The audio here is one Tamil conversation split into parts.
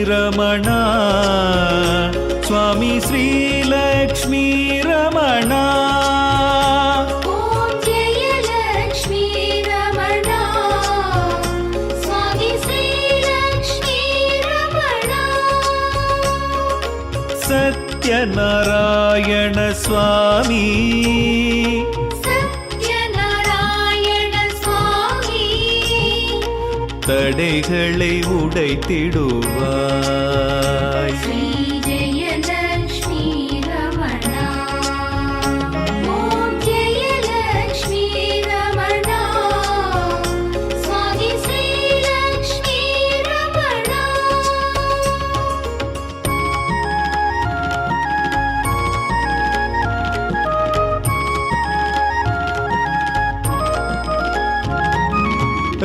ரமணா சுவாமி ஸ்ரீ லக்ஷ்மி ரமணா. ஓம் ஜெயலக்ஷ்மி ரமணா சுவாமி ஸ்ரீ லக்ஷ்மி ரமணா. சத்யநாராயண சுவாமி தடைகளை உடைத்திடுவாய். ஸ்ரீ ஜெயலக்ஷ்மி ரமணா. ஓம் ஜெயலக்ஷ்மி ரமணா சுவாமி ஸ்ரீ லக்ஷ்மி ரமணா.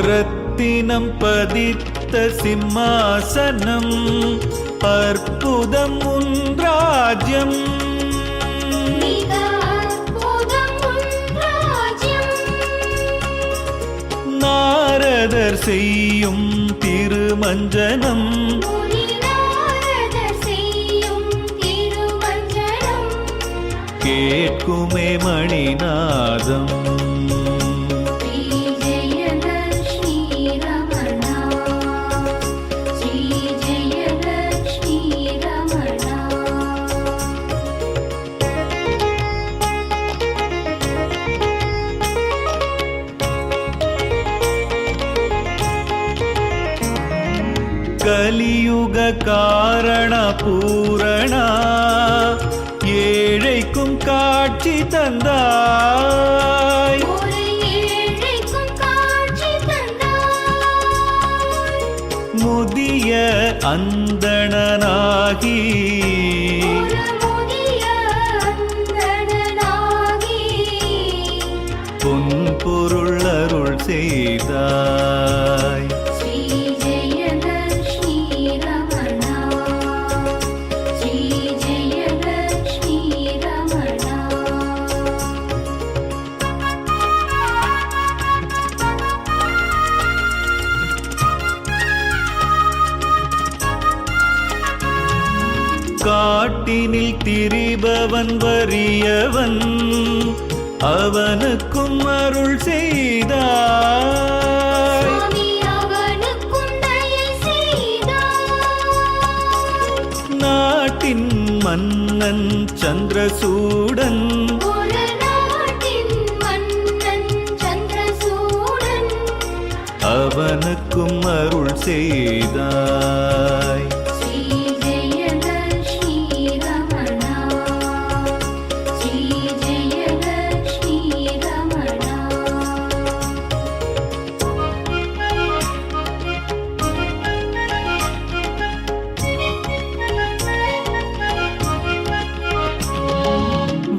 ரத்தினம் பதித்த சிம்மாசனம் அற்புதம் உன் ராஜ்யம். மிக அற்புதம் உன் ராஜ்யம். நாரதர் செய்யும் திருமஞ்சனம் முனி நாரதர் செய்யும் திருமஞ்சனம். கேட்குமே மணிநாதம். கலியுக காரண பூரணா ஏழைக்கும் காட்சி தந்தாய். முதிய அந்தணனாகி பொன் பொருள் அருள் செய்தாய். காட்டினில் திரிபவன் வறியவன் அவனுக்கும் அருள் செய்தாய். நாட்டின் மன்னன் சந்திரசூடன் அவனுக்கும் அருள் செய்தாய்.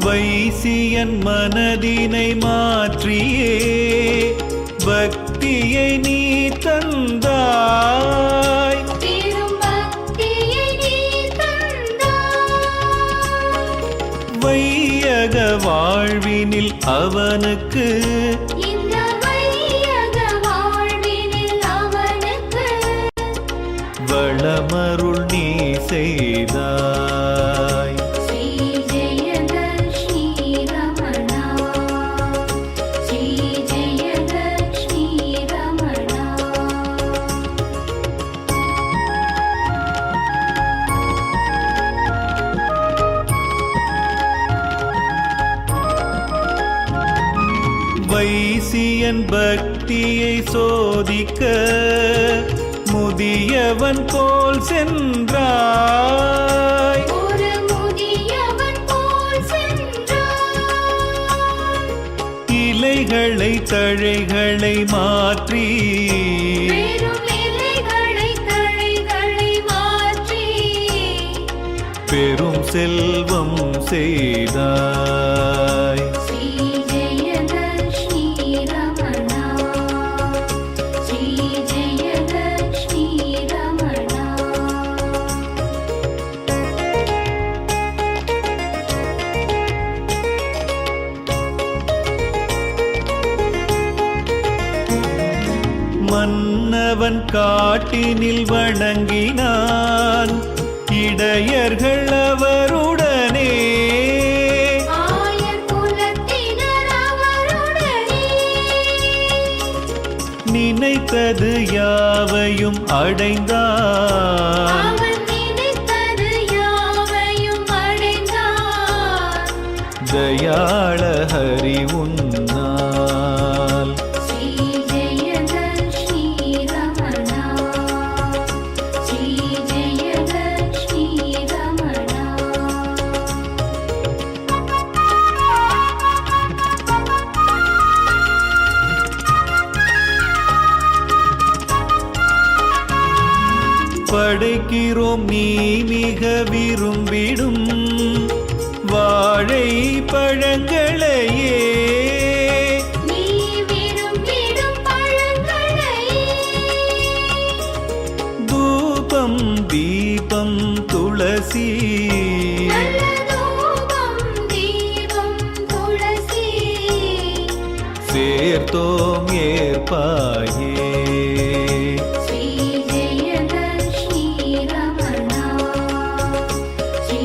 வைசியன் மனதினை மாற்றியே பக்தியை நீ தந்தாய். வையக வாழ்வினில் அவனுக்கு வளமருள் நீ செய்தாய். வைசியன் பக்தியை சோதிக்க முதியவன் போல் சென்றாய். இலைகளை தழைகளை மாற்றி பெரும் செல்வம் செய்தாய். மன்னவன் காட்டினில் வணங்கினான் இடையர்கள் அவருடனே. ஆயர் குலத்தினர் அவருடனே. நினைத்தது யாவையும் அடைந்தான். அவன் நினைத்தது யாவையும் அடைந்தான். தயாள ஹரி உன்னால். ஸ்ரீ ஜெயலக்ஷ்மி ரமணா. ஸ்ரீ ஜெயலக்ஷ்மி ரமணா. படைக்கிறோம் நீ மிக விரும்பிடும் வாழை பழங்களையே. நீ விரும்பிடும் பழங்களையே. தூபம் தீபம் துளசி நல்ல தூபம் தீபம் துளசி. சேர்த்தோம் ஏற்பாயே. ஸ்ரீ ஜெயலக்ஷ்மி ரமணா. ஸ்ரீ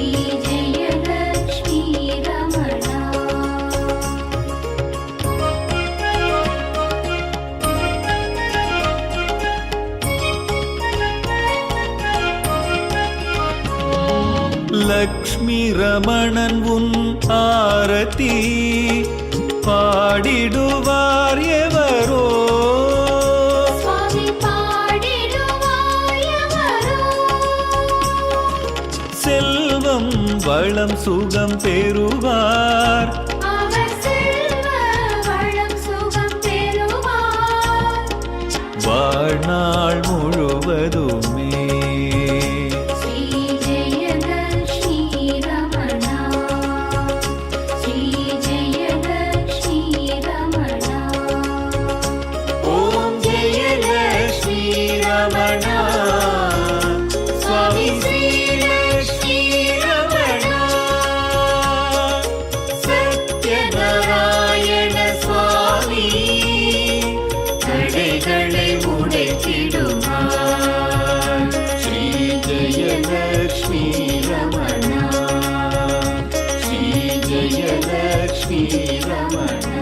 ஜெயலக்ஷ்மி ரமணா. லக்ஷ்மி ரமணன் உன் ஆரத்தி பாடிடுவார் எவரோ. சுவாமி பாடிடுவார் எவரோ. செல்வம் வளம் சுகம் பெறுவார். அவர் செல்வ வளம் சுகம் பெறுவார். வாழ்நாள் முழுவதுமே. ஸ்ரீ ஜெயலக்ஷ்மி ரமணா. ஸ்ரீ ஜெயலக்ஷ்மி ரமணா. ஓம் ஜெயலக்ஷ்மி ரமணா. சுவாமி ஸ்ரீ லக்ஷ்மி ரமணா. சத்யநாராயண சுவாமி தடைகளை உடைத்திடுவார். ஸ்ரீ ஜெயலக்ஷ்மி ரமணா. ஸ்ரீ ஜெயலக்ஷ்மி ரமணா.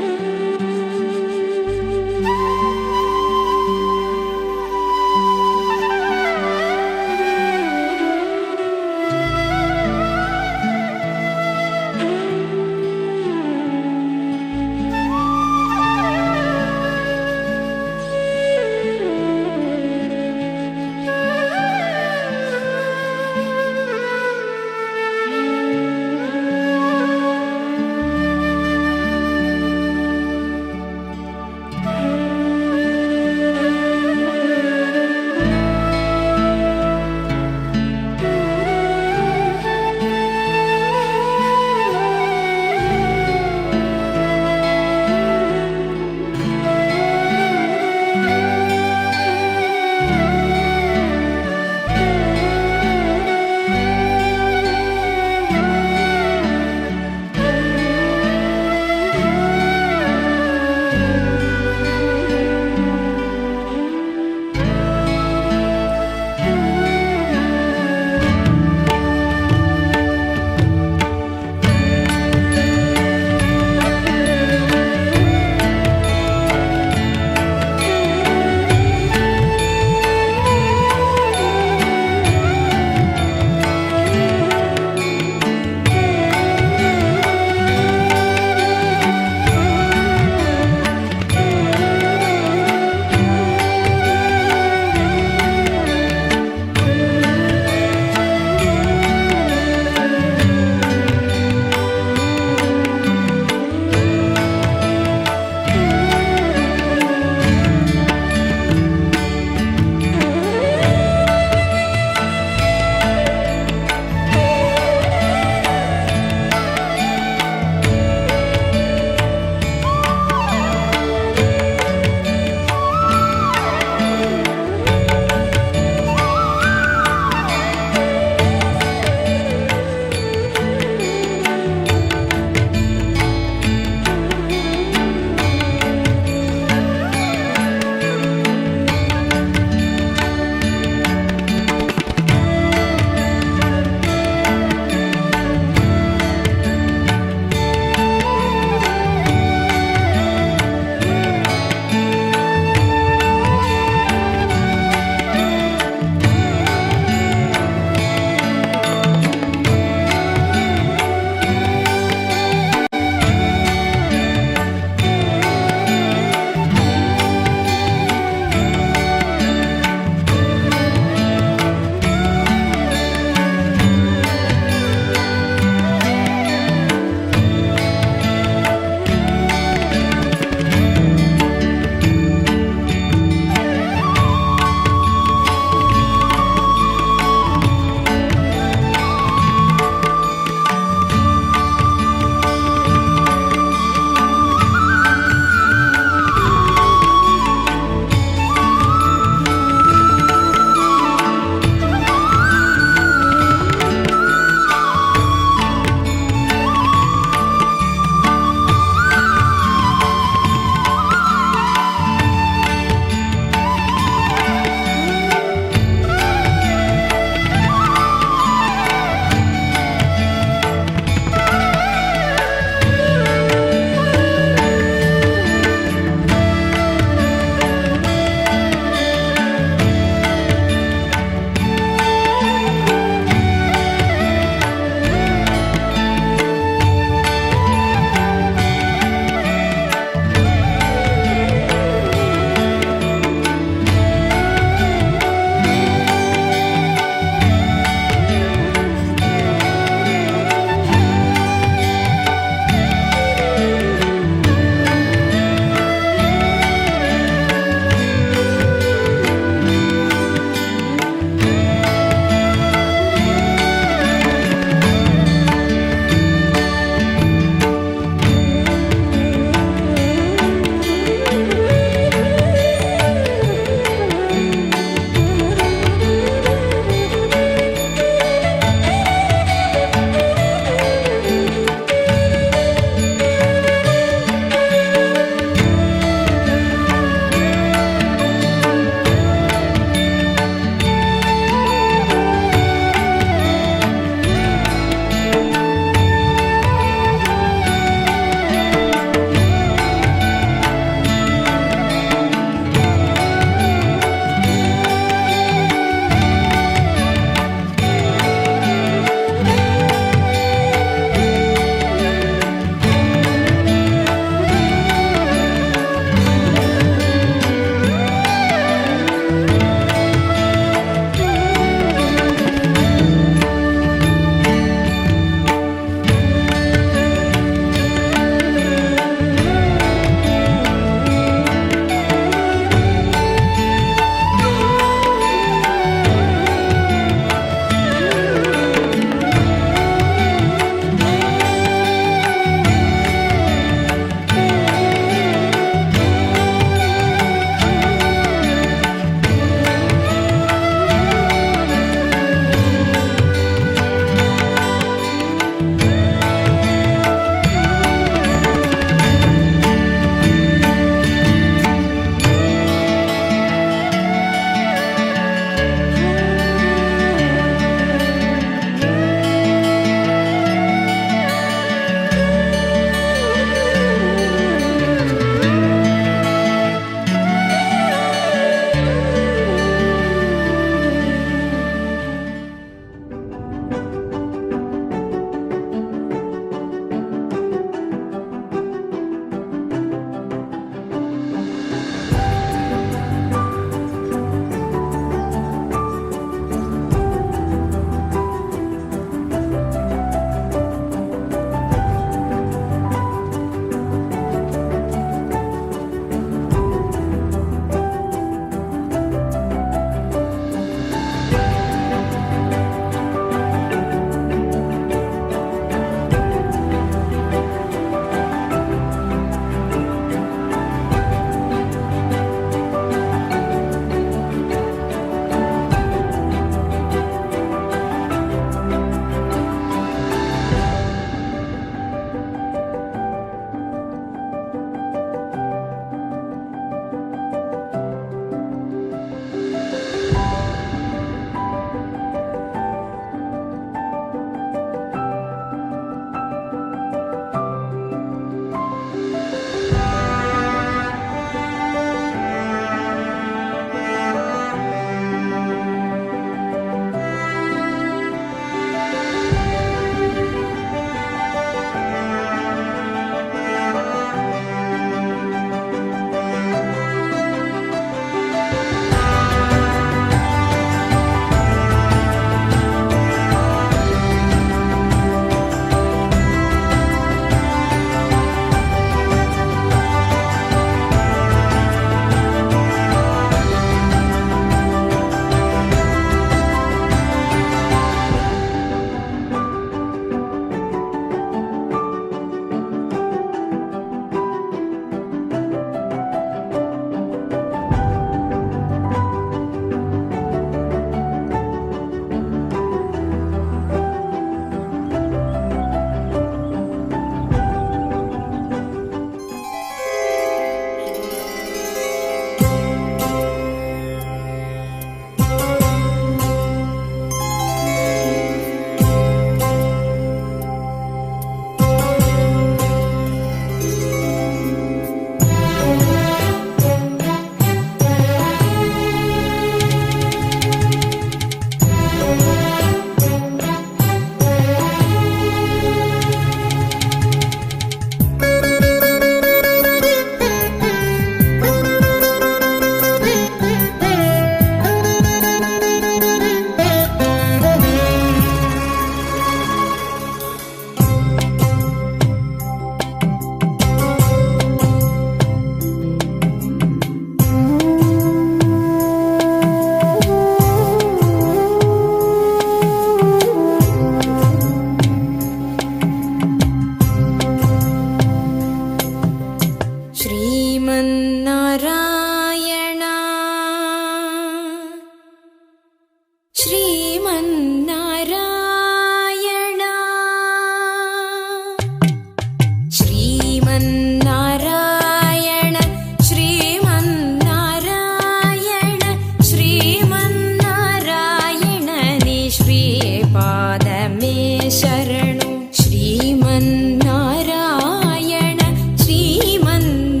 श्रीमन्नारायण श्रीमन्नारायण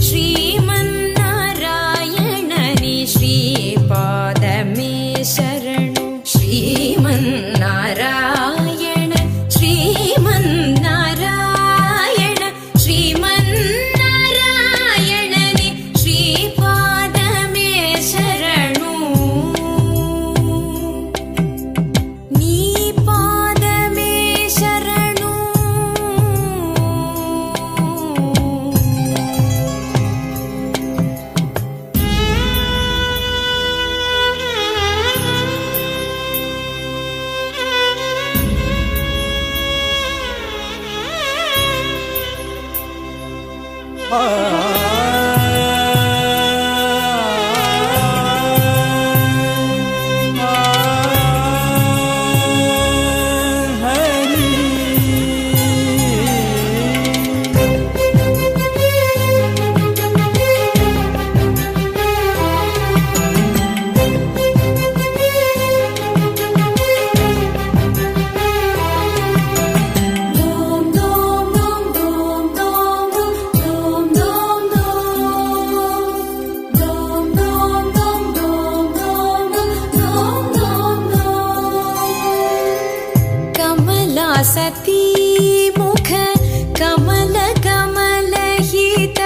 श्रीमन्नारायण नि श्रीपादमे शरणु श्रीमन्नारायण श्रीमन्नारायण श्रीमन्नारायण नि श्रीपादमे शरणु नी पादमे शरणु सती मुख कमल कमल हित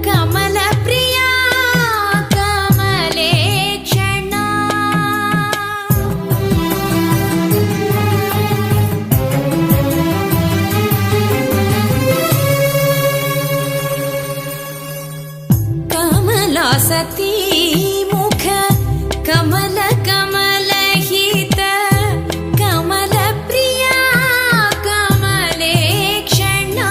कमल प्रिया कमलेक्षणा कमला सती मुख कमल कमल हित कमल प्रिया कमलेक्षणा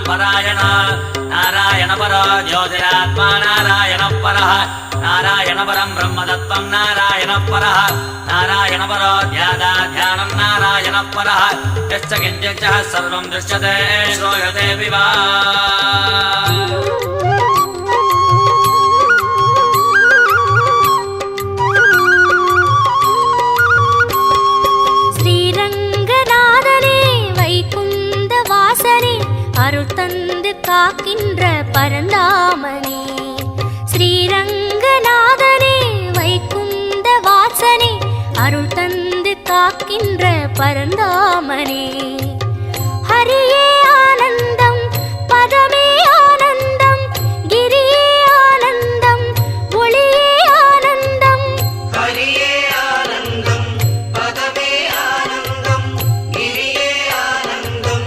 परायण नारायण परो ज्योतिरात्मा नारायण परः नारायण परं ब्रह्मतत्त्वं नारायण परः नारायण परो ध्यानं नारायण परः यश्च किञ्चित् सर्वं दृश्यते श्रूयते विवा அருள் தந்து காக்கின்ற பரந்தாமனே ஸ்ரீரங்கநாதனே வைகுந்த வாசனே அருள் தந்து காக்கின்ற பரந்தாமனே ஹரியே ஆனந்தம் பதமே ஆனந்தம் கிரியே ஆனந்தம் ஒளியே ஆனந்தம் ஹரியே ஆனந்தம் பதமே ஆனந்தம் கிரியே ஆனந்தம்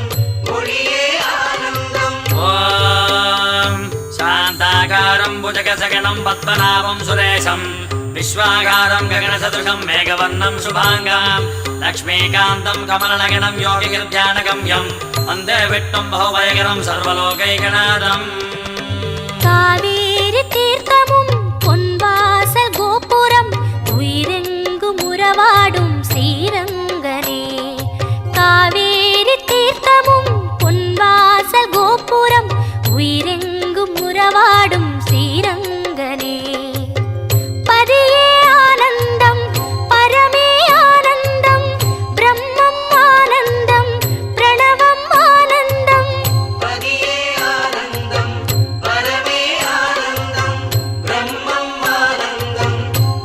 ஒளியே ஆனந்தம் ஓம் சாந்தாகாரம் புஜகசகணம் பத்மநாபம் சுரேஷம் विश्वागारं गगनसदृशं मेघवर्णं शुभाङ्गां लक्ष्मीकान्तं कमलनगनं योगिगिर्ध्यानगम्यं वन्दे विष्णुं बहुभयकरं सर्वलोकैकनाथम् காவேரி தீர்த்தமும் பொன்வாசல் கோபுரம் உயிரெங்கும் உறவாடும் ஸ்ரீரங்கனே காவேரி தீர்த்தமும் பொன்வாசல் கோபுரம் உயிரெங்கும் உறவாடும் ஸ்ரீரங்கனே பதியே ஆனந்தம் பரமே ஆனந்தம் பிரம்மம் ஆனந்தம் பிரணவம் ஆனந்தம் பதியே ஆனந்தம் பரமே ஆனந்தம் பிரம்மம் ஆனந்தம்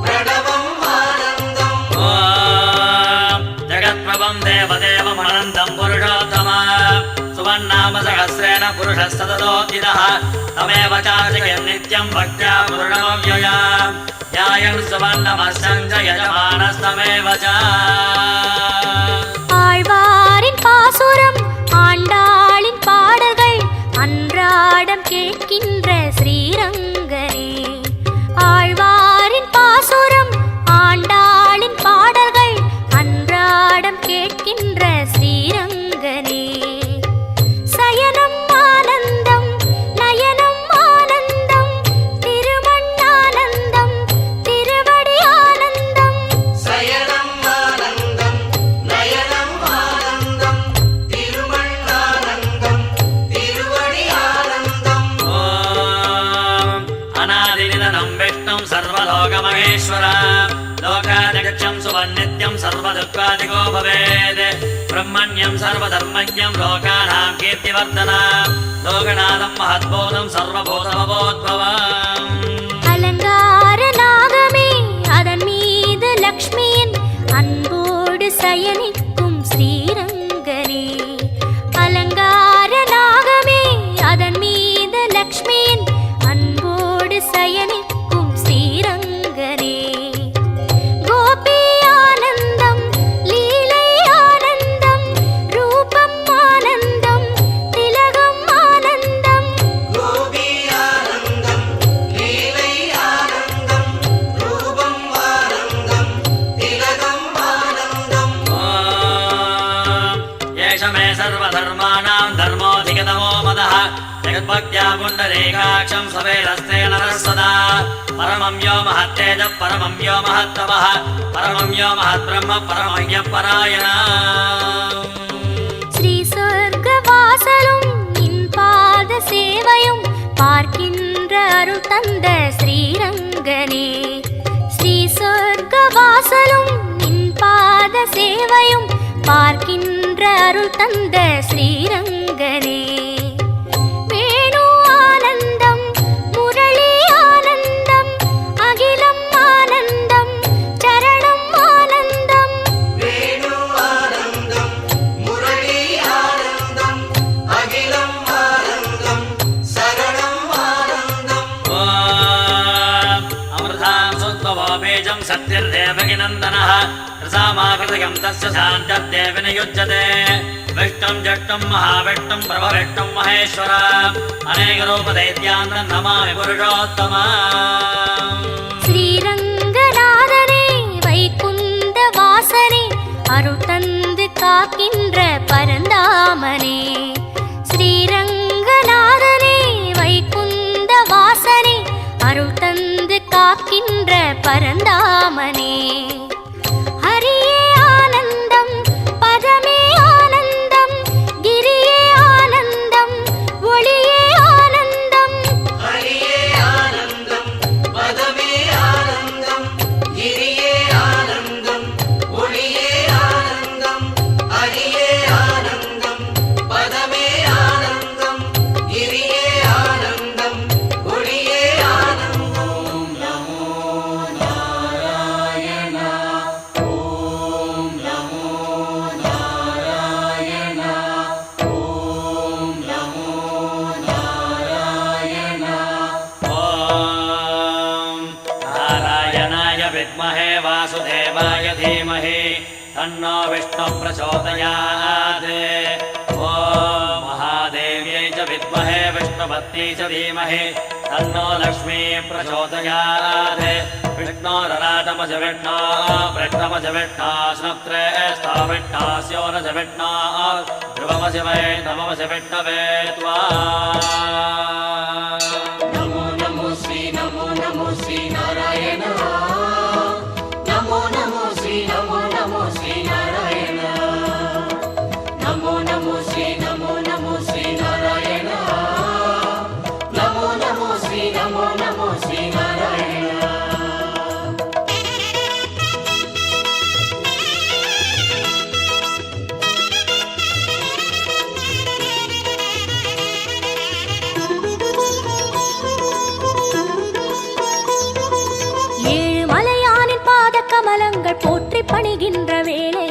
பிரணவம் ஆனந்தம் ஓம் ஜகத்பிரபம் தேவதேவம் அனந்தம் புருஷோத்தமா சுவன்னாம சகஸ்ரேண புருஷஸ்ததோதிதः தமேவ சார்ஜயன் நித்யம் பக்த்யா பூர்ணமவ்யயா யாயன் சுவன்னமஸ்சஞ்ச யஜமானஸ்தமேவ ச ஆழ்வாரின் பாசுரம் ஆண்டாளின் பாடல்கள் அன்றாடம் கேட்கின்ற ஸ்ரீரங்கனே ஆழ்வாரின் பாசுரம் ஆண்டாளின் பாடல்கள் அன்றாடம் கேட்கின்ற ஸ்ரீரங்கனே சயனம் ஆனந்தம் நயனம் ஆனந்தம் திருமண் ஆனந்தம் திருவடி ஆனந்தம் சயனம் ஆனந்தம் நயனம் ஆனந்தம் திருமண் ஆனந்தம் திருவடி ஆனந்தம் ஓம் அநாதிநிதனம் விஷ்ணும் சர்வலோகமகேஸ்வர லோகாதிகட்சம் சுவன்னித்யம் சர்வதுக்காதிகோ பவேத் பிரம்மண்யம் சர்வதர்மண்யம் லோகானாம் கீர்த்திவர்தனா லோகநாதம் மகத்பூதம் சர்வபூதமபோத்பவம் அலங்கார நாகமே அதன் மீது லக்ஷ்மியின் அன்போடு சயனிக்கும் ஸ்ரீரங்கனே அலங்கார நாகமே அதன் மீது லக்ஷ்மியின் அன்போடு சயனிக்கும் ஸ்ரீரங்கனே கோபி ஆனந்தம் லீலை ஆனந்தம் ரூபம் ஆனந்தம் திலகம் ஆனந்தம் கோபி ஆனந்தம் லீலை ஆனந்தம் ரூபம் ஆனந்தம் திலகம் ஆனந்தம் ஓம் ஏஷ மே சர்வதர்மாணாं தர்மோऽधिगतमो मदः जगद्भक्त्या पुण्डरीकाक्षं सवेरस्ते नरः सदा परमं यो महत्तेजः परमं यो महत्तपः परमं यो महद्ब्रह्म परमं यः परायणः ஸ்ரீ சொர்க்க வாசலும் நின் பாத சேவையும் பார்க்கின்ற அருள் தந்த ஸ்ரீரங்கனே ஸ்ரீ சொர்க்க வாசலும் நின் பாத சேவையும் பார்க்கின்ற அருள் தந்த ஸ்ரீரங்கனே வேணு ஆனந்தம் முரளி ஆனந்தம் அகிலம் ஆனந்தம் சரணம் ஆனந்தம் வேணு ஆனந்தம் முரளி ஆனந்தம் அகிலம் ஆனந்தம் சரணம் ஆனந்தம் ஓம் அமிர்தாं சுத்வோ பீஜம் சத்யர்தேவகிநந்தனः रसामाकृतिकं तस्य शान्तर्देवि नियुज्यते विष्णुं जष्टुं महाविष्णुं प्रभविष्णुं महेश्वर अनेकरूपदैत्यान्तं नमामि पुरुषोत्तमम् ஸ்ரீரங்கநாதனே வைகுந்த வாசனே அருள் தந்து காக்கின்ற பரந்தாமனே ஸ்ரீரங்க காக்கின்ற பரந்தாமனே. ஹரியே ஆனந்தம் பதமே ஆனந்தம் கிரியே ஆனந்தம் ஒளியே ஆனந்தம். ஹரியே ஆனந்தம் பதமே ஆனந்தம் கிரியே ஆனந்தம் ஒளியே ஆனந்தம். ஹரியே ஆனந்தம் பதமே ஆனந்தம் கிரியே ஆனந்தம் ஒளியே ஆனந்தம். நமோ நாராயண ஓம் நமோ நாராயண ஓம் நமோ நாராயண. ॐ नारायणाय विद्महे वासुदेवाय धीमहि तन्नो विष्णुः प्रचोदयात्. ॐ महादेव्यै च विद्महे विष्णुपत्न्यै च धीमहि तन्नो लक्ष्मी प्रचोदयात्. विष्णोरराटमज विष्णो पृष्ठमज विष्णो स्नुत्रे स्थाविष्णास्योरज विष्णो ध्रुवमज वै नममज विष्णवे त्वा. नमो नमो श्री नमो नमो श्री नारायण. नमो नमो श्री नमो नमो श्री नारायण. नमो नमो श्री नमो नमो श्री नारायण. नमो नमो श्री नमो नमो श्री नारायण. ஏழு மலையானின் பாத கமலங்கள் போற்றி பணிகின்ற வேளை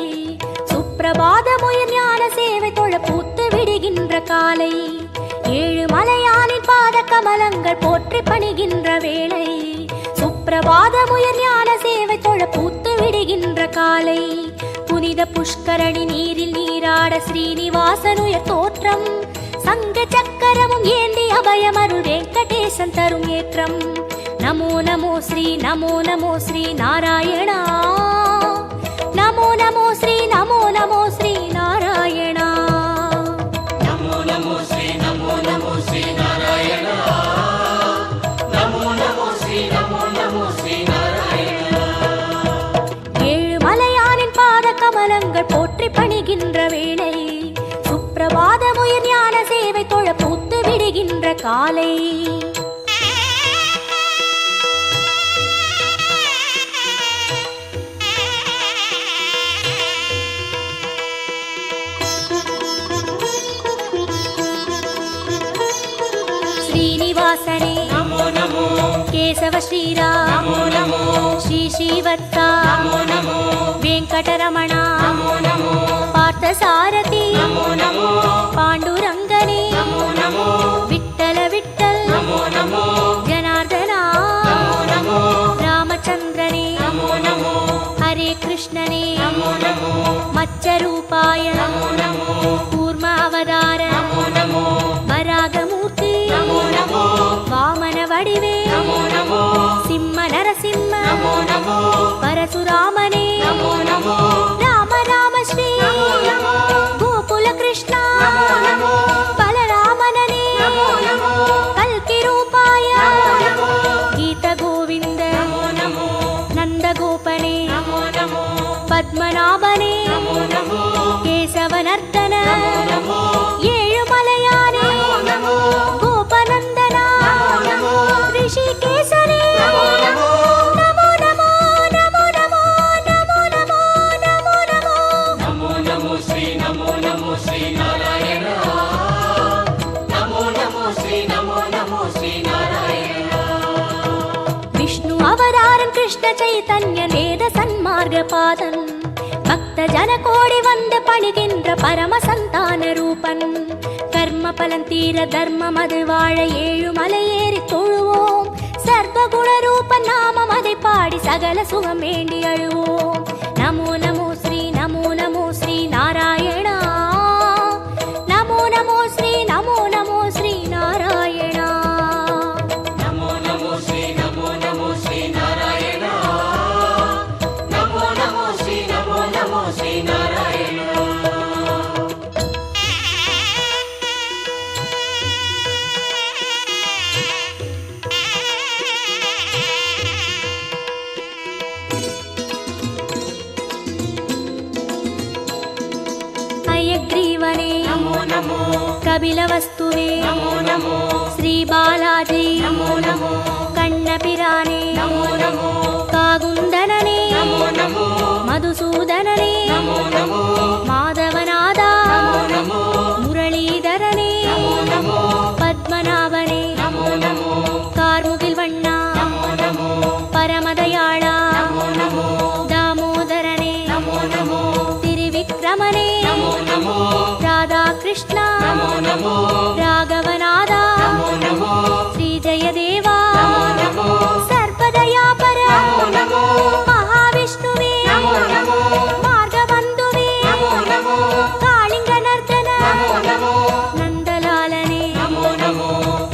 சுப்பிரபாதமுயர் ஞான சேவை தொழ பூத்து விடுகின்ற காலை. ஏழு மலையானின் பாத கமலங்கள் போற்றி பணிகின்ற வேளை சுப்பிரபாதமுயர் ஞான சேவை தொழ பூத்து விடுகின்ற காலை. புனித புஷ்கரணி நீரில் நீராட ஸ்ரீனிவாசனுயர் தோற்றம் சங்க சக்கரமும் ஏந்தி அபயமருள் வெங்கடேசன் தரும் ஏற்றம். நமோ நமோ ஸ்ரீ நமோ நமோ ஸ்ரீ நாராயணா. நமோ நமோ ஸ்ரீ நமோ நமோ ஸ்ரீ நாராயணா. नमो नमो श्री नमो नमो श्री नारायण. नमो नमो श्री नमो नमो श्री नारायण. ஏழு மலையானின் பாத கமலங்கள் போற்றி பணிகின்ற வேளை சுப்பிரபாதமுயர் ஞான சேவை தொழ பூத்து விடுகின்ற காலை. ஸ்ரீனிவாசனே नमो नमो கேசவ ஸ்ரீராம் नमो नमो ஸ்ரீ ஸ்ரீவத்சா नमो नमो வெங்கடரமணா नमो नमो பார்த்தசாரதி नमो नमो பாண்டுரங்கனே नमो नमो விட்டல விட்டல் नमो नमो ஜனார்தனா नमो नमो ராமச்சந்திரனே नमो नमो ஹரே கிருஷ்ணனே नमो नमो மச்சரூபாய नमो नमो கூர்ம அவதார नमो नमो வராகமூர்த்தி नमो नमो வாமன வடிவே नमो नमो சிம்ம நரசிம்ம नमो नमो பரசுராமனே नमो नमो ராம ராம ஸ்ரீ नमो नमो கோகுல கிருஷ்ணா नमो नमो பலராமனே नमो नमो கல்கி ரூபாய नमो नमो கீத கோவிந்த नमो नमो நந்த கோபனே नमो नमो பத்மநாபனே नमो नमो கேசவநர்த்தன नमो ஏழு மலையானே नमो கோபநந்தனா नमो ரிஷிகேசனே नमो नमो நமோ நமோ நமோ நமோ நமோ நமோ நமோ நமோ. नमो नमो श्री नमो नमो श्री नारायण. नमो नमो श्री नमो नमो श्री नारायण. விஷ்ணு அவதாரன் கிருஷ்ண சைதன்ய வேத சன்மார்க்க பாதன் பக்த ஜன கோடி வந்து பணிகின்ற பரம சந்தான ரூபன். கர்ம பலன் தீர தர்மம் அது வாழ ஏழு மலையேறி தொழுவோம். சர்வகுண ரூபன் நாமம் அதை பாடி சகல சுகம் வேண்டி அழுவோம். நமோ நமோ ஸ்ரீ நமோ நமோ ஸ்ரீ நாராயணா. நமோ நமோ ஸ்ரீ நமோ நமோ ஸ்ரீ நாராயணா. नमो नमो श्री नमो नमो श्री नारायण. नमो नमो श्री नमो नमो श्री नारायण. कपिलवस्तुवे नमो नमो श्रीबालाजी नमो नमो कण्णपिराने नमो नमो कागुन्दनने नमो नमो मधुसूदनने नमो नमो माधवनादा नमो नमो मुरलीधरने नमो नमो पद्मनाभने नमो नमो कार्मुगिल्वण्णा नमो नमो परमदयाळा नमो नमो दामोदरने नमो नमो त्रिविक्रमने नमो नमो राधाकृष्ण नमो नमो राघवनादा नमो नमो श्रीजयदेवा नमो नमो सर्वदयापर नमो नमो महाविष्णुवे नमो नमो मार्गबन्धुवे नमो नमो कालिङ्गनर्दन नमो नमो नन्दलालने नमो नमो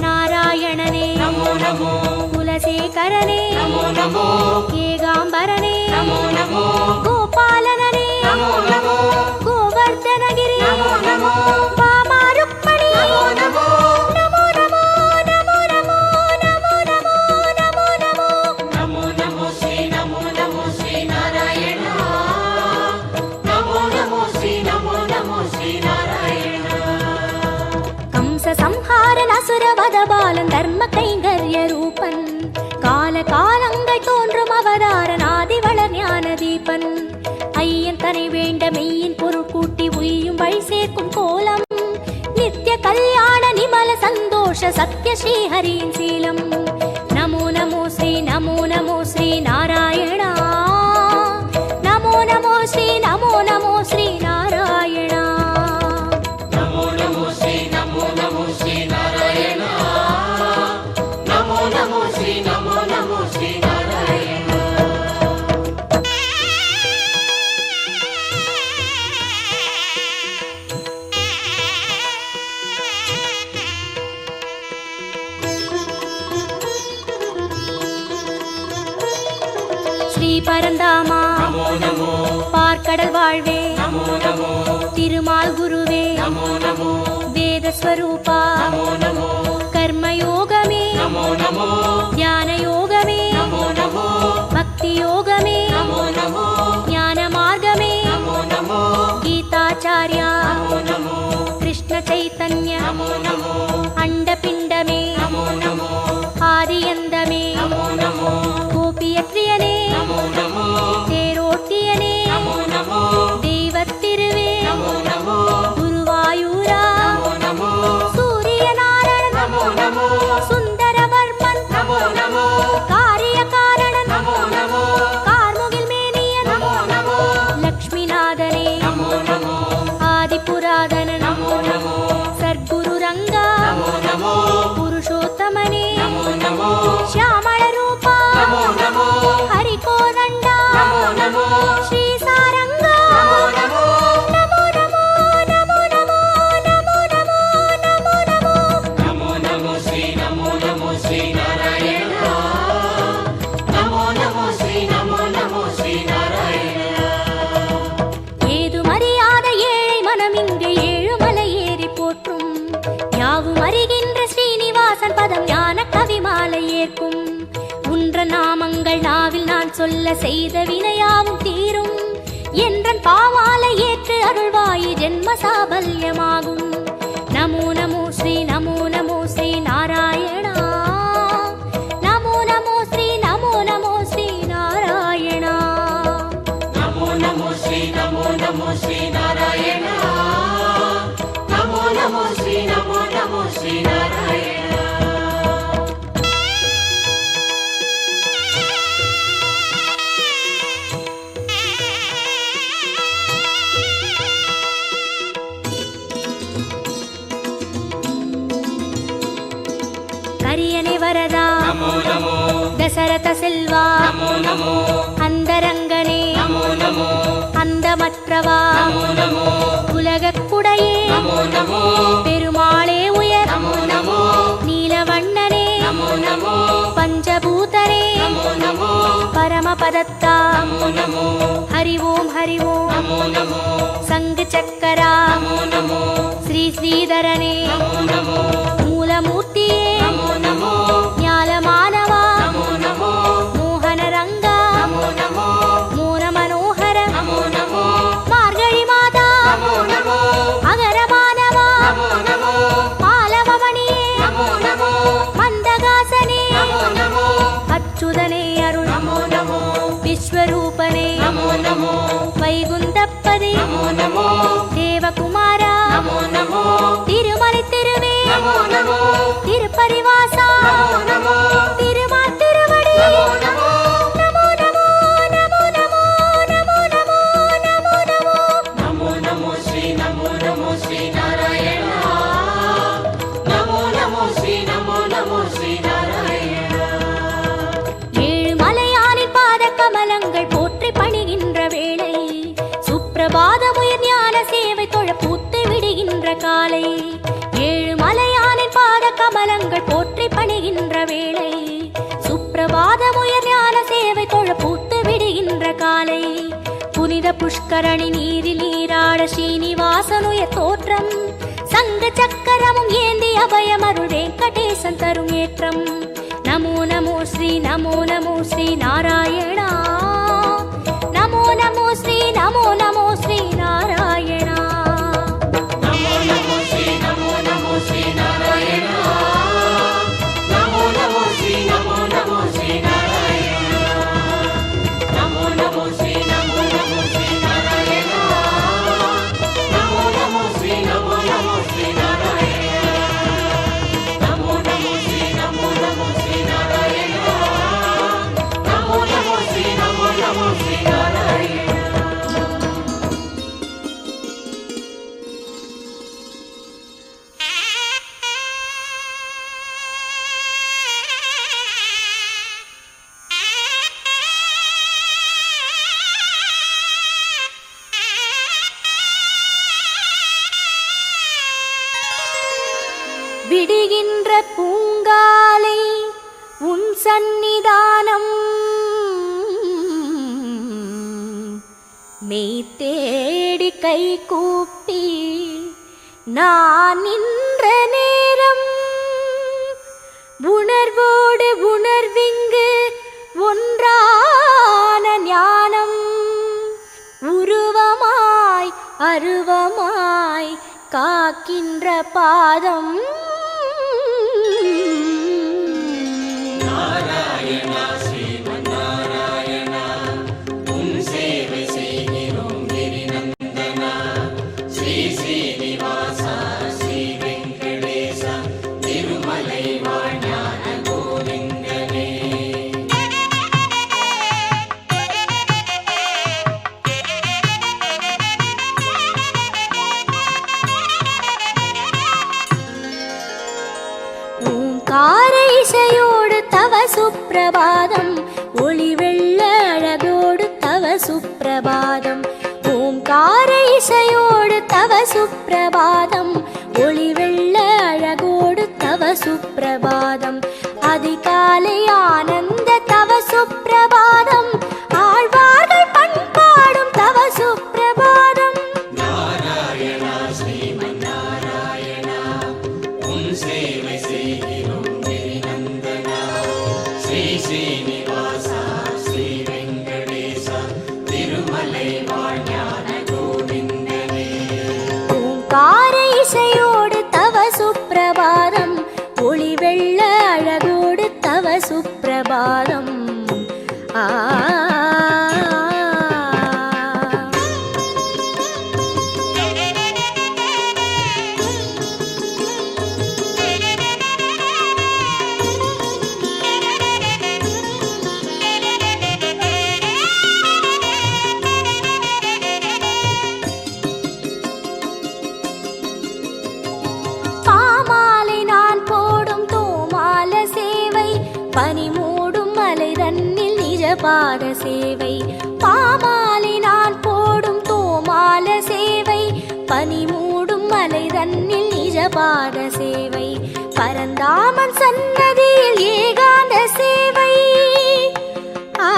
नारायणने नमो नमो कुलशेखरने नमो नमो केगाम्बरने नमो नमो गोपालनने नमो नमो गोवर्धनगिरि नमो नमो वामारुक्मणि नमो नमो नमो नमो नमो नमो नमो नमो नमो नमो नमो नमो श्री नारायण नमो नमो श्री नारायण कंस संहारन असुरवध बालन धर्म கைங்கர்ய ரூபன் கால காலங்கள் தோன்றும் அவதாரன் ஆதிவளர் ஞான தீபன் ஐயன் தனை வேண்ட மெய்யின் பொருள் கூட்டி உய்யும் வழி சேர்க்கும் கோலம் நித்திய கல்யாண நிமல சந்தோஷ சத்ய ஸ்ரீஹரியின் சீலம் நமோ நமோ ஸ்ரீ நாராயணா நமோ நமோ ஸ்ரீ நாராயணா नमो नमो श्री नारायण नमो नमो श्री नारायण ஸ்ரீ பரந்தாமா नमो नमो பார்க்கடல் வாழ்வே नमो नमो திருமால் குருவே नमो नमो வேதஸ்வரூபா नमो नमो கர்மயோகமே नमो नमो ஞான யோகமே नमो नमो பக்தி யோகமே नमो नमो ஞான மார்க்கமே नमो नमो கீதாச்சார்யா नमो नमो கிருஷ்ண சைத்தன்ய नमो नमो அண்டபிண்டமே नमो नमो ஆதியந்தமே नमो नमो கோபியத்ரியனே नमो नमो தேரோட்டியனே नमो नमो தெய்வத்திருவே नमो नमो குருவாயூரா नमो नमो சூரியநாராயணன் नमो नमो சுந்தரவர்மன் नमो नमो காரியகாரணன் नमो नमो கார்முகில் மேனியன் नमो नमो லக்ஷ்மிநாதனே नमो नमो ஆதிபுராதனன் नमो नमो சர்க்குரு ரங்கா नमो नमो புருஷோத்தமனே नमो नमो ಶ್ಯಾಮಳ ರೂಪಾ नमो नमो ಹರಿಕೋದಂಡ नमो नमो ಶ್ರೀ ಸಾರಂಗ नमो नमो ನಮೋ ನಮೋ ನಮೋ ನಮೋ ನಮೋ ನಮೋ ನಮೋ ನಮೋ नमो नमो श्री नारायण नमो नमो श्री नारायण ஏதுமறியாத ஏழை மனம் இங்கே ஏழுமலை ஏறி போற்றும் யாவும் அறிகின்ற ஸ்ரீனிவாசன் பதம் ஞான கவிமாலை ஏற்கும் உன்ற நாமங்கள் நாவில் நான் சொல்ல செய்த வினையாவும் தீரும் என்றன் பாவாலை ஏற்று அருள்வாயி ஜென்ம சாபல்யமாகும் நமோ நமோ ஸ்ரீ நாராயணா நமோ நமோ ஸ்ரீ நாராயணா नमो नमो श्री नारायण नमो नमो श्री नारायण கரியனை வரதா नमो नमो தசரத செல்வா नमो नमो அந்தரங்கனே नमो नमो அந்தமற்றவா नमो नमो உலகக்குடையே नमो नमो பெருமாளே உயர் नमो नमो நீலவண்ணனே नमो नमो பஞ்சபூதனே नमो नमो பரமபதத்தா नमो नमो ஹரி ஓம் नमो नमो சங்கு சக்கரா नमो नमो ஸ்ரீ ஸ்ரீதரனே नमो नमो மூலமூர்த்தியே नमो नमो ஞாலமானவா नमो नमो மோகன ரங்கா नमो नमो மோன மனோகர नमो नमो மார்கழி மாதா नमो नमो அகரமானவா नमो नमो விஸ்வரூபனே நமோ நமோ வைகுந்தப்பதே நமோ நமோ தேவகுமாரா நமோ நமோ திருமலை திருவே நமோ நமோ திருப்பரிவாசா நமோ நமோ திருமால் திருவடி நமோ நமோ நமோ நமோ நமோ நமோ நமோ நமோ நமோ நமோ நமோ நமோ ஸ்ரீ நமோ நமோ ஸ்ரீ நாராயண நமோ நமோ ஸ்ரீ நமோ நமோ ஸ்ரீ நாராயண ஏழு மலையானின் பாத கமலங்கள் போற்றி பணிகின்ற வேளை சுப்பிரபாதமுயர் ஞான சேவை தொழ பூத்து விடுகின்ற காலை ஏழு மலையானின் பாத கமலங்கள் போற்றி பணிகின்ற வேளை சுப்பிரபாதமுயர் ஞான சேவை தொழ பூத்து விடுகின்ற காலை புனித புஷ்கரணி நீரில் நீராட ஸ்ரீனிவாசனுய தோற்றம் சங்க சக்கரமும் ஏந்தி அபயமருள் வெங்கடேசன் தரும் ஏற்றம் நமோ நமோ ஸ்ரீ நமோ நமோ ஸ்ரீ நாராயணா நமோ நமோ ஸ்ரீ நமோ நமோ ஸ்ரீ நாராயணா நமோ நமோ ஸ்ரீ நமோ நமோ ஸ்ரீ நாராயண நமோ நமோ ஸ்ரீ நமோ நமோ ஸ்ரீ நாராயண நமோ நமோ ஸ்ரீ நமோ நமோ ஸ்ரீ நாராயண நமோ நமோ ஸ்ரீ நமோ நமோ ஸ்ரீ நாராயண நமோ நமோ ஸ்ரீ நமோ நமோ ஸ்ரீ நாராயண நமோ நமோ ஸ்ரீ நமோ நமோ ஸ்ரீ நாராயண விடுகின்ற பூங்காலை உன் சந்நிதானம் மெய் தேடி கை கூப்பி நான் நின்ற நேரம் உணர்வோடு உணர்விங்கு ஒன்றான ஞானம் உருவமாய் அருவமாய் காக்கின்ற பாதம் நாராயணா ஸ்ரீமன் நாராயணா உன் சேவை செய்கிறோம் கிரிநந்தனா ஸ்ரீ ஸ்ரீனிவாசா ஸ்ரீ வெங்கடேசா திருமலை வாழ்ஞான கோவிந்தனே ஓங்கார இசையோடு தவ சுப்பிரபாதம் ஒளி வெள்ள அழகோடு தவ சுப்பிரபாதம் ஓங்கார இசையோடு தவ சுப்பிரபாதம் ஒளி வெள்ள அழகோடு தவ சுப்பிரபாதம் அதிகாலை ஆனந்த தவ சுப்பிரபாதம் ஆழ்வார்கள் பண்பாடும் தவ சுப்பிரபாதம் நாராயணா ஸ்ரீமன் நாராயணா உன் சேவை செய்கிறோம் கிரிநந்தனா ஸ்ரீ ஸ்ரீனிவாசா ஸ்ரீ வெங்கடேசா திருமலை வாழ்ஞான கோவிந்தனே ஓங்கார இசையோடு தவ சுப்பிரபாதம் ஒளி வெள்ள அழகோடு தவ சுப்பிரபாதம் ஆ பாமாலை நான் போடும் தோமால சேவை பனி மூடும் மலை தன்னில் நிஜபாத சேவை பாமாலை நான் போடும் தோமால சேவை பனி மூடும் மலை தன்னில் நிஜபாத சேவை பரந்தாமன் சன்னதியில் ஏகாந்த சேவை ஆ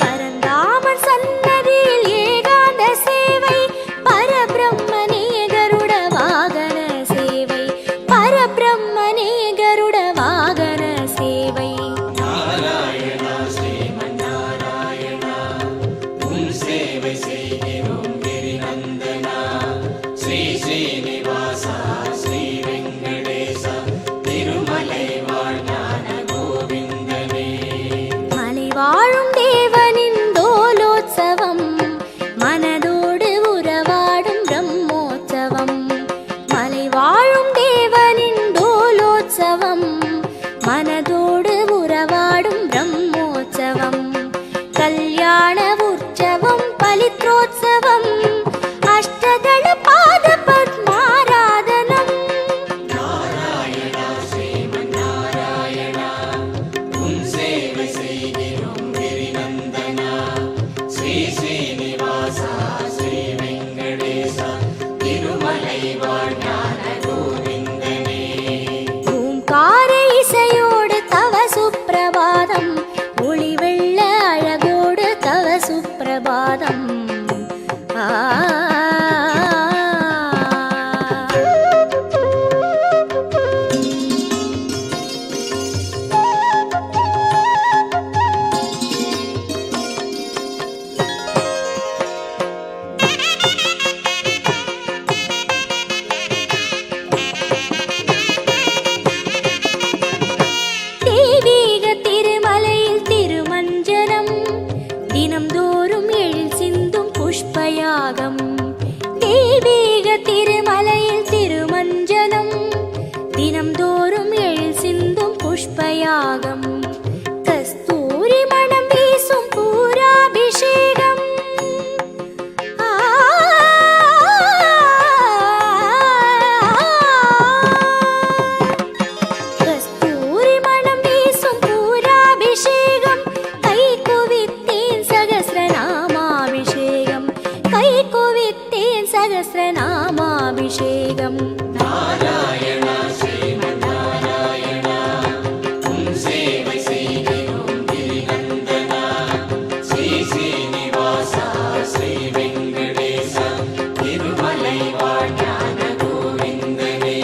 பரந்தாமன் சன்னதியில் ஏகாந்த சேவை பரபிரம்மனே கருட வாகன சேவை பரபிரம்மனே கருட வாகன சேவை நாராயணா ஸ்ரீமன் நாராயணா உன் சேவை செய்கிறோம் கிரிநந்தனா ஸ்ரீ ஸ்ரீனிவாசா ஸ்ரீ வெங்கடேச புஷ்பயாகம் கஸ்தூரி மணம் வீசும் பூராபிஷேகம் கஸ்தூரி மணம் வீசும் பூராபிஷேகம் கை குவித்தேன் சகஸ்ரநாமாபிஷேகம் கை குவித்தேன் சகஸ்ரநாமாபிஷேகம் நாராயண ஸ்ரீமன்னாராயண உன் சேவை செய்கிறோம் கிரிநந்தனா ஸ்ரீ ஸ்ரீனிவாசா ஸ்ரீ வெங்கடேசா திருமலை வாழ்ஞான கோவிந்தனே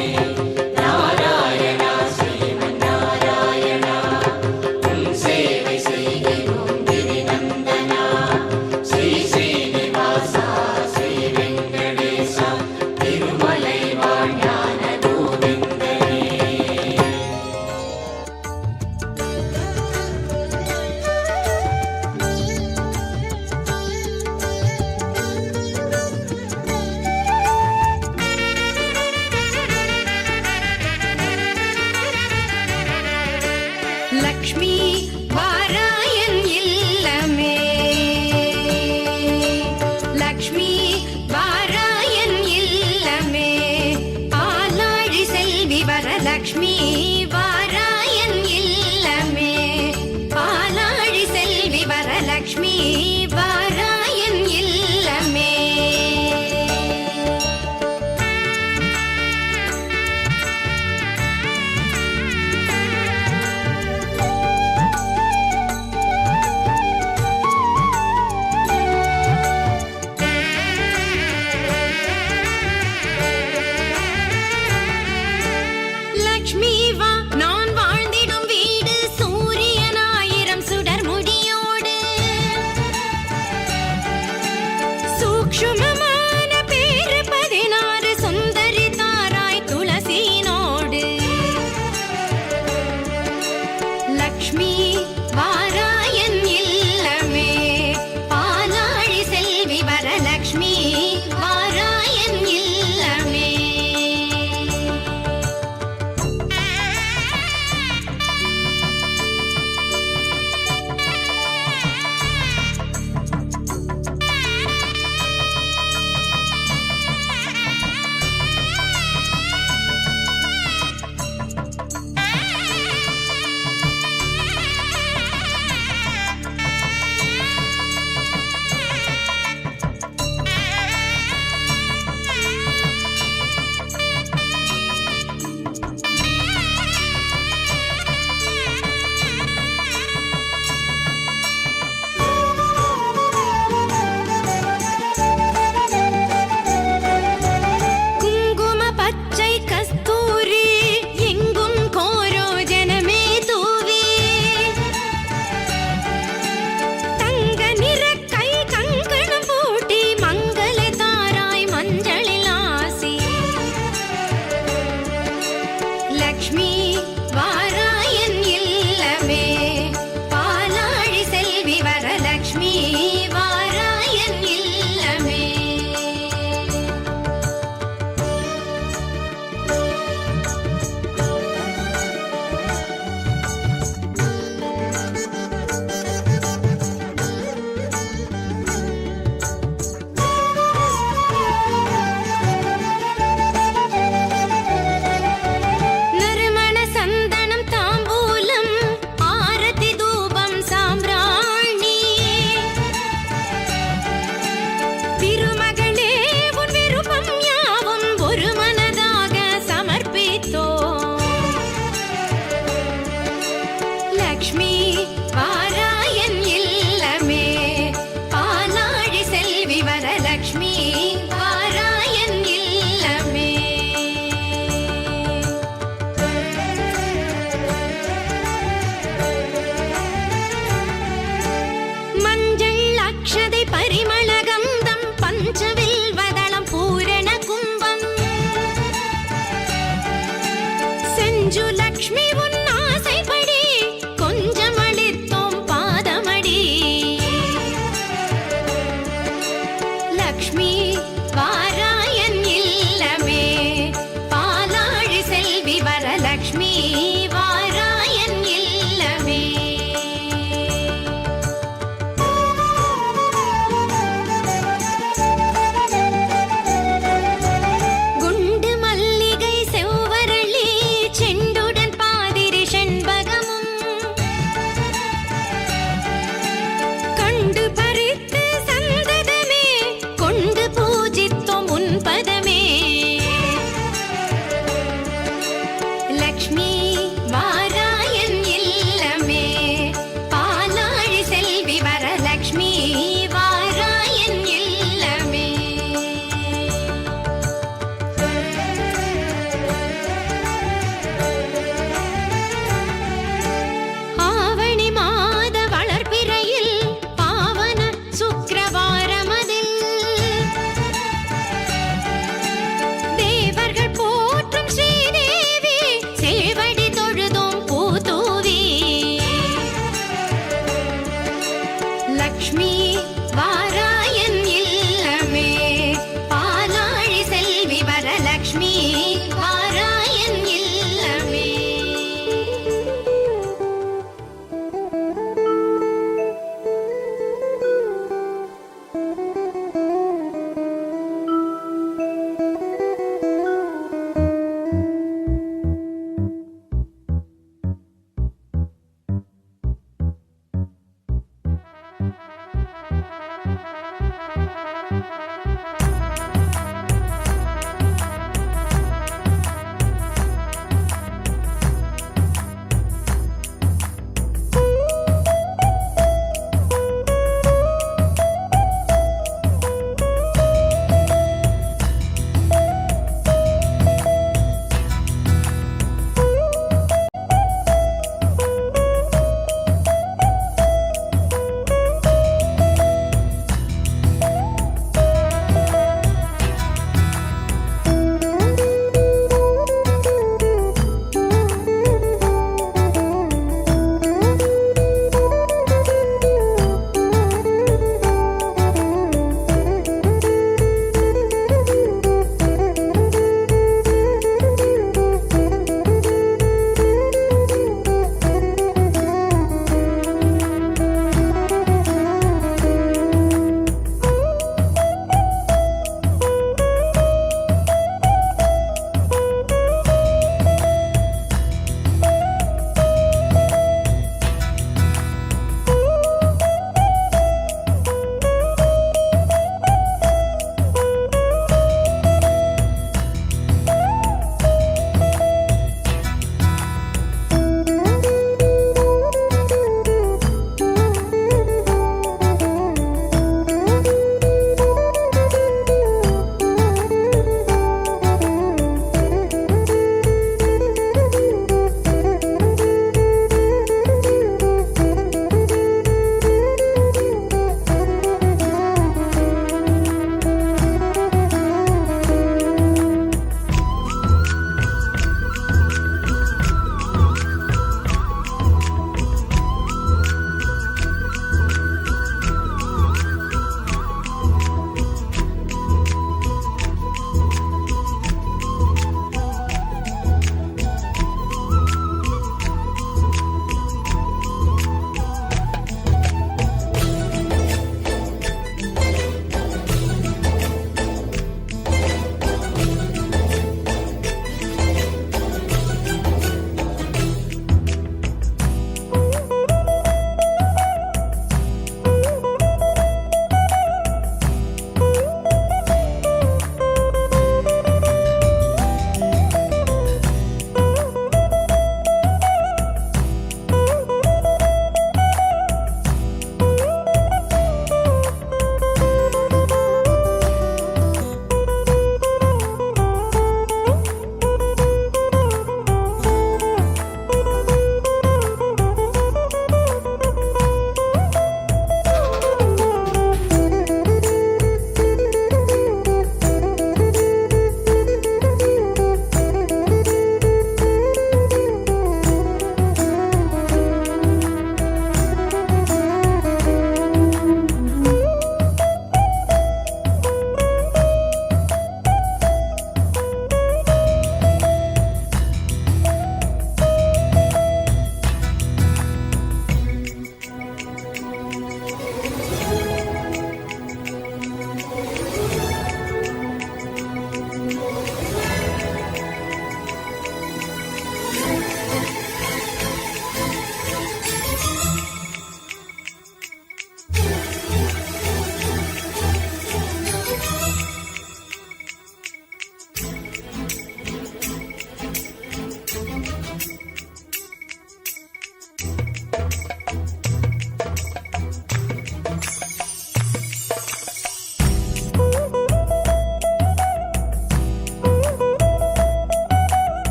நாராயண ஸ்ரீமன்னாராயண உன் சேவை செய்கிறோம் கிரிநந்தனா ஸ்ரீ ஸ்ரீனிவாசா ஸ்ரீ வெங்கடேசா திருமலை வாழ்ஞான கோவிந்தனே லக்ஷ்மி வாராயன் இல்லமே லக்ஷ்மி வாராயன் இல்லமே பாலாழி செல்வி வரலக்ஷ்மி வாராயன் இல்லமே பாலாழி செல்வி வரலக்ஷ்மி வாராயன் இல்லமே லக்ஷ்மி வா நான் வாழ்ந்திடும் வீடு சூரியனாயிரம் சுடர் முடியோடு சூக்ஷ்மமான பேரு 16 சுந்தரி தாராய் துளசினோடு லக்ஷ்மி வாராயன் இல்லமே பாலாழி செல்வி வரலக்ஷ்மி வாராயன் இல்லமே குங்கும பச்சை கஸ்தூரி எங்கும் கோரோ ஜனமே தூவி தங்க நிற கை கங்கணம் பூட்டி மங்கள தாராய் மஞ்சளில் ஆசி லக்ஷ்மி வாராயன் இல்லமே பாலாழி செல்வி வரலக்ஷ்மி வாராயன் இல்லமே நறுமண சந்தனம் தாம்பூலம் ஆரதி தூபம் சாம்பிராணி திருமகளே உன் விருப்பம் யாவும் ஒரு மனதாக சமர்ப்பித்தோம் லக்ஷ்மி வாராயன் இல்லமே பாலாழி செல்வி வரலக்ஷ்மி வாராயன் இல்லமே மஞ்சள் அக்ஷதை பரிமள கந்தம் பஞ்சவில் வதளம் பூரண கும்பம் செஞ்சு லக்ஷ்மி உன் ஆசைப்படி கொஞ்சம் அளித்தோம் பாதமடி லக்ஷ்மி வாராயன் இல்லமே பாலாழி செல்வி வரலக்ஷ்மி